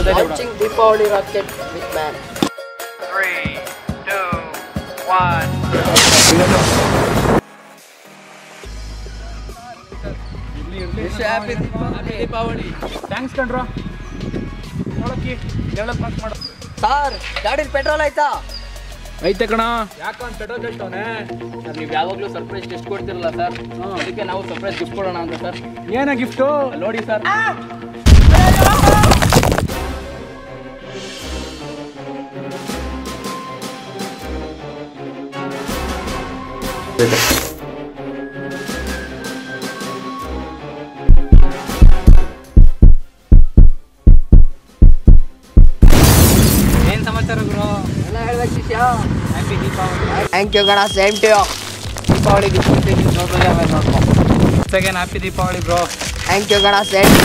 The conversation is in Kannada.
Launching Deepavali rocket with man. 3, 2, 1. Happy Deepavali. Thanks ಕಣ್ರೋ. ನೋಡಕ್ಕಿ development ಮಾಡು. ಸರ್ ಗಾಡಿ ಪೆಟ್ರೋಲ್ ಆಯ್ತಾ? ಐತೆ ಕಣ. ಯಾಕಂತ ಪೆಟ್ರೋಲ್ ಕಟ್ಟವನೆ. ಸರ್ ನೀವು ಯಾವಾಗಲೂ ಸರ್ಪ್ರೈಸ್ ಟೆಸ್ಟ್ ಕೊಡ್ತಿರಲ್ಲ ಸರ್, ಅದಕ್ಕೆ ನಾವು ಸರ್ಪ್ರೈಸ್ ಗಿಫ್ಟ್ ಕೊಡೋಣ ಅಂತ ಸರ್. ಏನ ಗಿಫ್ಟು? ನೋಡಿ ಸರ್. ಏನ್ ಸಮಾಚಾರ ಗುರು? ಎಲ್ಲ ಹೇಳ್ಬೇಕು ಶಿಷ್ಯ. ಹ್ಯಾಪಿ ದೀಪಾವಳಿ. ಥ್ಯಾಂಕ್ ಯು ಗಣ, same to you. Deepavali gift ನೋಡ್ಬೋದು ಆಮೇಲೆ ನೋಡ್ಕೊ. Second happy Deepavali bro. Thank you ಗಣ, ಸೇಮ್.